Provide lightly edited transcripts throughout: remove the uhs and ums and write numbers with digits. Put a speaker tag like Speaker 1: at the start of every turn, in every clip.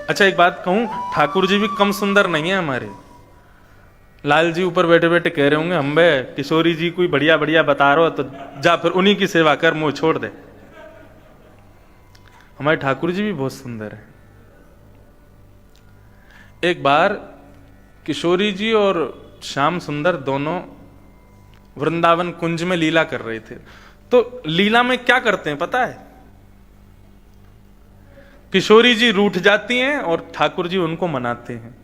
Speaker 1: अच्छा एक बात कहूं, ठाकुर जी भी कम सुंदर नहीं है हमारे। लाल जी ऊपर बैठे बैठे कह रहे होंगे, अम्बे किशोरी जी कोई बढ़िया बढ़िया बता रहे हो तो जा फिर उन्हीं की सेवा कर, मुंह छोड़ दे। हमारे ठाकुर जी भी बहुत सुंदर है। एक बार किशोरी जी और श्याम सुंदर दोनों वृंदावन कुंज में लीला कर रहे थे। तो लीला में क्या करते हैं पता है? किशोरी जी रूठ जाती हैं और ठाकुर जी उनको मनाते हैं,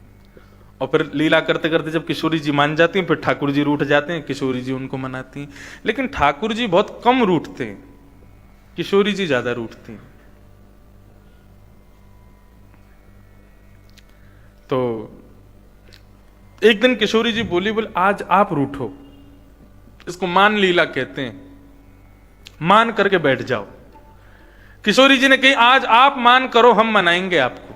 Speaker 1: और फिर लीला करते करते जब किशोरी जी मान जाती हैं फिर ठाकुर जी रूठ जाते हैं, किशोरी जी उनको मनाती हैं। लेकिन ठाकुर जी बहुत कम रूठते हैं, किशोरी जी ज्यादा रूठती हैं। तो एक दिन किशोरी जी बोली, बोले आज आप रूठो, इसको मान लीला कहते हैं, मान करके बैठ जाओ। किशोरी जी ने कही आज आप मान करो, हम मनाएंगे आपको।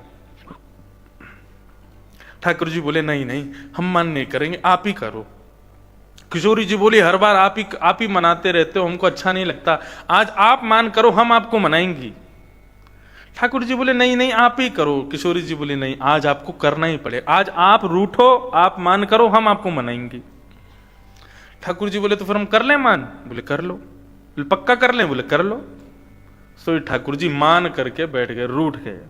Speaker 1: ठाकुर जी बोले नहीं नहीं, हम मान नहीं करेंगे, आप ही करो। किशोरी जी बोली हर बार आप ही मनाते रहते हो, हमको अच्छा नहीं लगता, आज आप मान करो, हम आपको मनाएंगी। ठाकुर जी बोले नहीं नहीं, आप ही करो। किशोरी जी बोली नहीं, आज आपको करना ही पड़े, आज आप रूठो, आप मान करो, हम आपको मनाएंगी। ठाकुर जी बोले तो फिर हम कर लें मान? बोले कर लो। पक्का कर लें? बोले कर लो। सो ठाकुर जी मान करके बैठ गए, रूठ गए।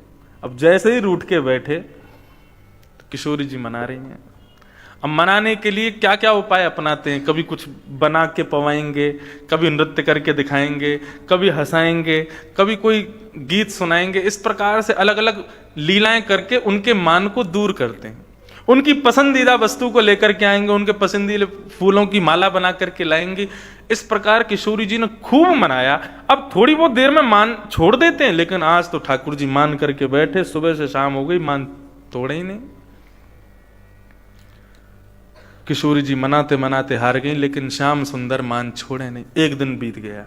Speaker 1: अब जैसे ही रूठ के बैठे तो किशोरी जी मना रही हैं। अब मनाने के लिए क्या क्या उपाय अपनाते हैं, कभी कुछ बना के पवाएंगे, कभी नृत्य करके दिखाएंगे, कभी हंसाएंगे, कभी कोई गीत सुनाएंगे। इस प्रकार से अलग अलग लीलाएं करके उनके मान को दूर करते हैं। उनकी पसंदीदा वस्तु को लेकर के आएंगे, उनके पसंदीदा फूलों की माला बना करके लाएंगे। इस प्रकार किशोरी जी ने खूब मनाया। अब थोड़ी बहुत देर में मान छोड़ देते हैं, लेकिन आज तो ठाकुर जी मान करके बैठे, सुबह से शाम हो गई, मान तोड़े ही नहीं। किशोरी जी मनाते मनाते हार गई, लेकिन श्याम सुंदर मान छोड़े नहीं। एक दिन बीत गया,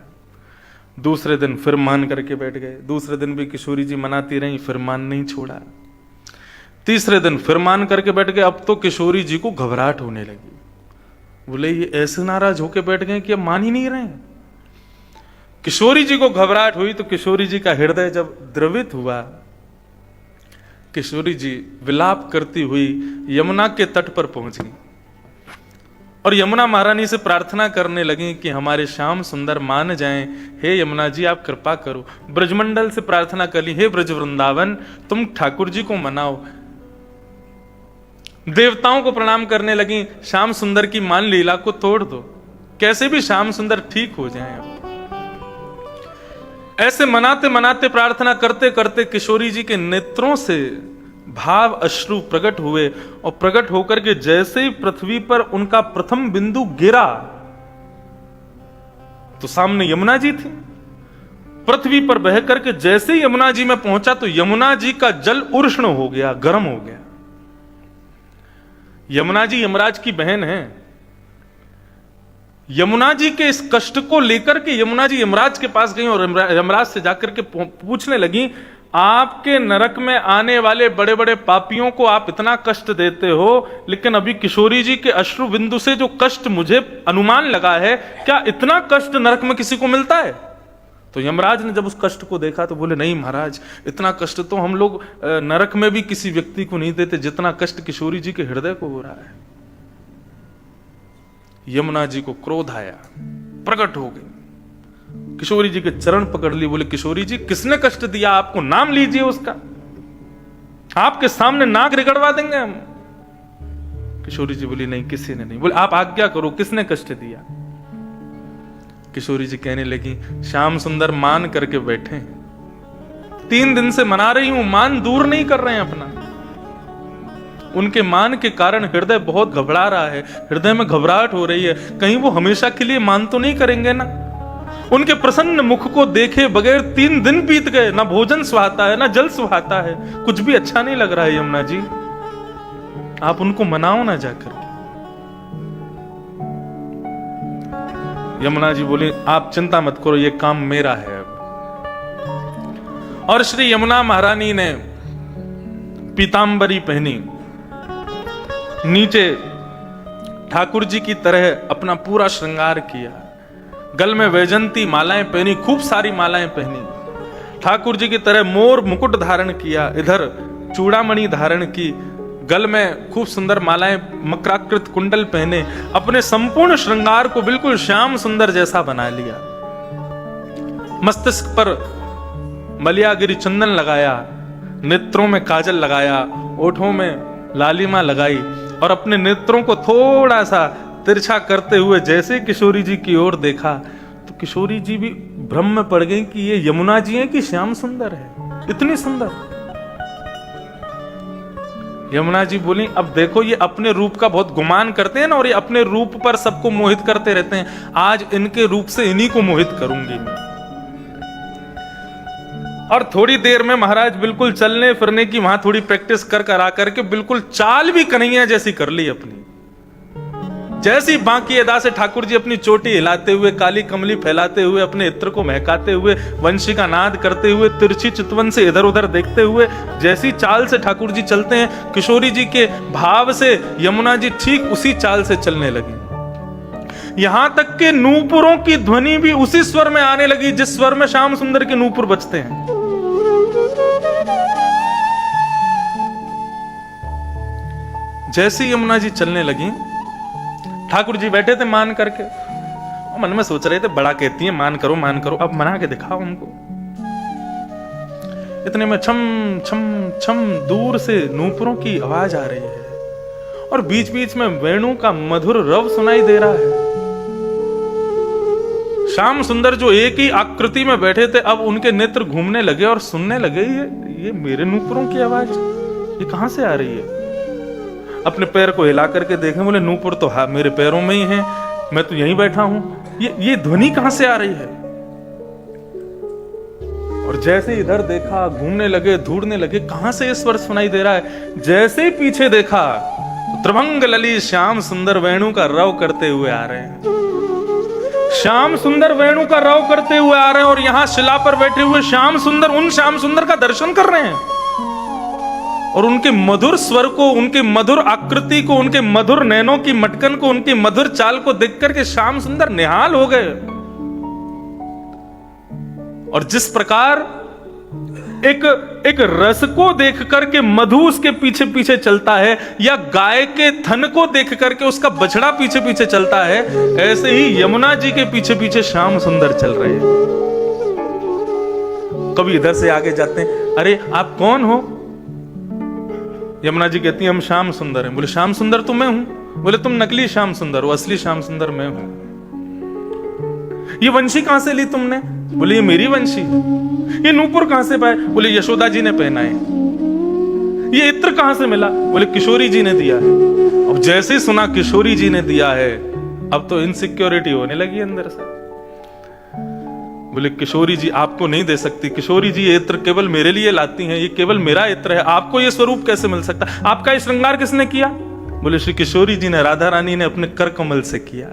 Speaker 1: दूसरे दिन फिर मान करके बैठ गए, दूसरे दिन भी किशोरी जी मनाती रही, फिर मान नहीं छोड़ा। तीसरे दिन फिर मान करके बैठ गए। अब तो किशोरी जी को घबराहट होने लगी। बोले ये ऐसे नाराज होके बैठ गए कि अब मान ही नहीं रहे। किशोरी जी को घबराहट हुई तो किशोरी जी का हृदय जब द्रवित हुआ, किशोरी जी विलाप करती हुई यमुना के तट पर पहुंच गई और यमुना महारानी से प्रार्थना करने लगी कि हमारे श्याम सुंदर मान जाएं। हे यमुना जी आप कृपा करो। ब्रजमंडल से प्रार्थना कर ली, हे ब्रज वृंदावन तुम ठाकुर जी को मनाओ। देवताओं को प्रणाम करने लगी, श्याम सुंदर की मान लीला को तोड़ दो, कैसे भी श्याम सुंदर ठीक हो जाएं। ऐसे मनाते मनाते प्रार्थना करते करते किशोरी जी के नेत्रों से भाव अश्रु प्रकट हुए, और प्रकट होकर के जैसे ही पृथ्वी पर उनका प्रथम बिंदु गिरा तो सामने यमुना जी थी। पृथ्वी पर बह करके जैसे ही यमुना जी में पहुंचा तो यमुना जी का जल उष्ण हो गया, गर्म हो गया। यमुना जी यमराज की बहन है। यमुना जी के इस कष्ट को लेकर के यमुना जी यमराज के पास गई और यमराज से जाकर के पूछने लगी, आपके नरक में आने वाले बड़े बड़े पापियों को आप इतना कष्ट देते हो, लेकिन अभी किशोरी जी के अश्रु बिंदु से जो कष्ट मुझे अनुमान लगा है, क्या इतना कष्ट नरक में किसी को मिलता है? तो यमराज ने जब उस कष्ट को देखा तो बोले, नहीं महाराज, इतना कष्ट तो हम लोग नरक में भी किसी व्यक्ति को नहीं देते जितना कष्ट किशोरी जी के हृदय को हो रहा है। यमुना जी को क्रोध आया, प्रकट हो गई, किशोरी जी के चरण पकड़ लिए, बोले किशोरी जी किसने कष्ट दिया आपको, नाम लीजिए उसका, आपके सामने नाक रिगड़वा देंगे हम। किशोरी जी बोली नहीं, किसी ने नहीं। बोले आप आज्ञा करो, किसने कष्ट दिया? किशोरी जी कहने लगी, श्याम सुंदर मान करके बैठे, 3 दिन से मना रही हूं, मान दूर नहीं कर रहे हैं अपना। उनके मान के कारण हृदय बहुत घबरा रहा है, हृदय में घबराहट हो रही है, कहीं वो हमेशा के लिए मान तो नहीं करेंगे ना। उनके प्रसन्न मुख को देखे बगैर 3 दिन बीत गए, ना भोजन सुहाता है ना जल सुहाता है, कुछ भी अच्छा नहीं लग रहा है। यमुना जी आप उनको मनाओ ना जाकर। यमुना जी बोली आप चिंता मत करो, ये काम मेरा है अब। और श्री यमुना महारानी ने पीतांबरी पहनी, नीचे ठाकुर जी की तरह अपना पूरा श्रृंगार किया, गल में वैजंती मालाएं पहनी, खूब सारी मालाएं पहनी, ठाकुर जी की तरह मोर मुकुट धारण किया, इधर चूड़ामणि धारण की, गल में खूब सुंदर मालाएं, मकराकृत कुंडल पहने, अपने संपूर्ण श्रृंगार को बिल्कुल श्याम सुंदर जैसा बना लिया। मस्तिष्क पर मलियागिरी चंदन लगाया, नेत्रों में काजल लगाया, ओठों में लालिमा लगाई और अपने नेत्रों को थोड़ा सा तिरछा करते हुए जैसे किशोरी जी की ओर देखा तो किशोरी जी भी भ्रम में पड़ गई कि ये यमुना जी हैं कि श्याम सुंदर है, इतनी सुंदर। यमुना जी बोली, अब देखो ये अपने रूप का बहुत गुमान करते हैं ना, और ये अपने रूप पर सबको मोहित करते रहते हैं, आज इनके रूप से इन्हीं को मोहित करूंगी मैं। और थोड़ी देर में महाराज बिल्कुल चलने फिरने की वहां थोड़ी प्रैक्टिस कर आकर के बिल्कुल चाल भी कन्हैया जैसी कर ली अपनी। जैसी बांकी अदा से ठाकुर जी अपनी चोटी हिलाते हुए, काली कमली फैलाते हुए, अपने इत्र को महकाते हुए, वंशी का नाद करते हुए, तिरछी चितवन से इधर उधर देखते हुए, जैसी चाल से ठाकुर जी चलते हैं, किशोरी जी के भाव से यमुना जी ठीक उसी चाल से चलने लगी। यहां तक के नूपुरों की ध्वनि भी उसी स्वर में आने लगी जिस स्वर में श्याम सुंदर के नूपुर बजते हैं। जैसी यमुना जी चलने लगी, ठाकुर जी बैठे थे मान करके, और मन में सोच रहे थे बड़ा कहती हैं मान करो मान करो, अब मना के दिखाओ उनको। इतने में छम छम छम दूर से नूपुरों की आवाज आ रही है और बीच बीच में वेणु का मधुर रव सुनाई दे रहा है। श्याम सुंदर जो एक ही आकृति में बैठे थे अब उनके नेत्र घूमने लगे और सुनने लगे, ये मेरे नूपुरों की आवाज ये कहां से आ रही है। अपने पैर को हिला करके देखें, बोले नूपुर तो मेरे पैरों में ही है, मैं तो यहीं बैठा हूं, ये ध्वनि कहां से आ रही है। और जैसे इधर देखा, घूमने लगे, ढूंढने लगे कहां से ये स्वर सुनाई दे रहा है। जैसे ही पीछे देखा तो त्रिभंग ललित श्याम सुंदर वेणु का रव करते हुए आ रहे हैं। श्याम सुंदर वेणु का रव करते हुए आ रहे हैं और यहां शिला पर बैठे हुए श्याम सुंदर उन श्याम सुंदर का दर्शन कर रहे हैं और उनके मधुर स्वर को, उनके मधुर आकृति को, उनके मधुर नैनों की मटकन को, उनकी मधुर चाल को देख करके श्याम सुंदर निहाल हो गए। और जिस प्रकार एक रस को देख करके मधु उसके पीछे पीछे चलता है, या गाय के थन को देख करके उसका बछड़ा पीछे पीछे चलता है, ऐसे ही यमुना जी के पीछे पीछे श्याम सुंदर चल रहे हैं। कभी इधर से आगे जाते हैं, अरे आप कौन हो। यमुना जी कहती है हम श्याम सुंदर हैं। बोले श्याम सुंदर तो मैं हूं। बोले तुम नकली श्याम सुंदर हो, असली श्याम सुंदर मैं हूं। ये वंशी कहां से ली तुमने। बोले ये मेरी वंशी। ये नूपुर कहां से पाए। बोले यशोदा जी ने पहना है। ये इत्र कहां से मिला। बोले किशोरी जी ने दिया है। अब जैसे ही सुना किशोरी जी ने दिया है, अब तो इनसिक्योरिटी होने लगी अंदर से। बोले किशोरी जी आपको नहीं दे सकती, किशोरी जी ये इत्र केवल मेरे लिए लाती हैं, ये केवल मेरा इत्र है, आपको ये स्वरूप कैसे मिल सकता। आपका ये श्रृंगार किसने किया। बोले श्री किशोरी जी ने, राधा रानी ने अपने कर कमल से किया।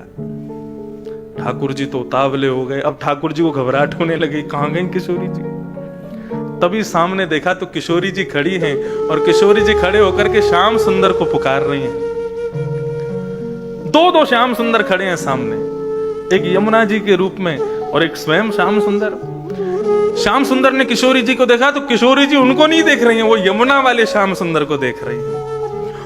Speaker 1: ठाकुर जी तो उतावले हो गए। अब ठाकुर जी को घबराहट होने लगी, कहां गई किशोरी जी। तभी सामने देखा तो किशोरी जी खड़ी हैं और किशोरी जी खड़े होकर के श्याम सुंदर को पुकार रही हैं। दो श्याम सुंदर खड़े हैं सामने, एक यमुना जी के रूप में और एक स्वयं श्याम सुंदर। श्याम सुंदर ने किशोरी जी को देखा तो किशोरी जी उनको नहीं देख रही हैं, वो यमुना वाले श्याम सुंदर को देख रही हैं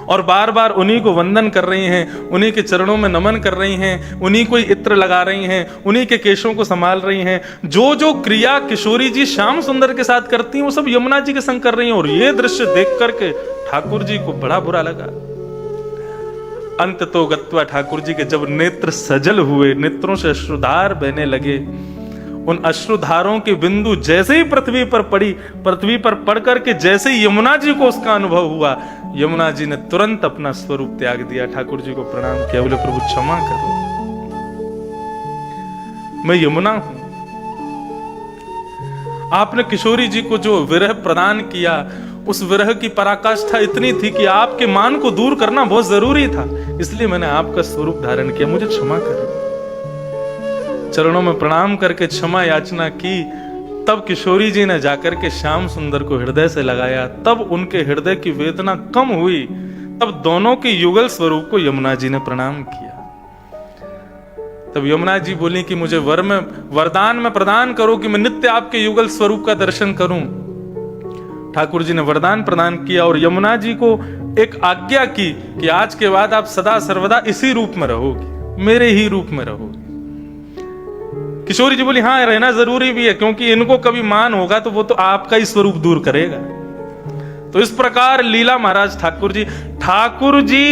Speaker 1: और बार बार उन्हीं को वंदन कर रही हैं, उन्हीं के चरणों में नमन कर रही हैं, उन्हीं को इत्र लगा रही हैं, उन्हीं के केशों को संभाल रही हैं। जो क्रिया किशोरी जी श्याम सुंदर के साथ करती हैं वो सब यमुना जी के संग कर रही हैं। और ये दृश्य देख करके ठाकुर जी को बड़ा बुरा लगा। अंत तो गत्वा ठाकुर जी के जब नेत्र सजल हुए, नेत्रों से अश्रुधार बहने लगे, उन अश्रुधारों की बिंदु जैसे ही पृथ्वी पर पड़ी, पृथ्वी पर पड़ करके जैसे ही यमुना जी को उसका अनुभव हुआ, यमुना जी ने तुरंत अपना स्वरूप त्याग दिया, ठाकुर जी को प्रणाम किया। बोले प्रभु क्षमा करो, मैं यमुना हूं। आपने किशोरी जी को जो विरह प्रदान किया, उस विरह की पराकाष्ठा इतनी थी कि आपके मान को दूर करना बहुत जरूरी था, इसलिए मैंने आपका स्वरूप धारण किया, मुझे क्षमा करो। चरणों में प्रणाम करके क्षमा याचना की। तब किशोरी जी ने जाकर के श्याम सुंदर को हृदय से लगाया, तब उनके हृदय की वेदना कम हुई, तब दोनों के युगल स्वरूप को यमुना जी ने प्रणाम किया। तब यमुना जी बोली कि मुझे वरदान में प्रदान करो कि मैं नित्य आपके युगल स्वरूप का दर्शन करूं। ठाकुर जी ने वरदान प्रदान किया और यमुना जी को एक आज्ञा की कि आज के बाद आप सदा सर्वदा इसी रूप में रहोगे, मेरे ही रूप में रहोगे। किशोरी जी बोली हाँ रहना जरूरी भी है, क्योंकि इनको कभी मान होगा तो वो तो आपका ही स्वरूप दूर करेगा। तो इस प्रकार लीला महाराज ठाकुर जी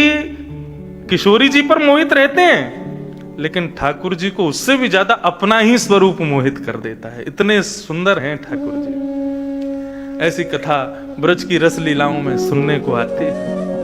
Speaker 1: किशोरी जी पर मोहित रहते हैं, लेकिन ठाकुर जी को उससे भी ज्यादा अपना ही स्वरूप मोहित कर देता है। इतने सुंदर हैं ठाकुर जी। ऐसी कथा ब्रज की रस लीलाओं में सुनने को आती है।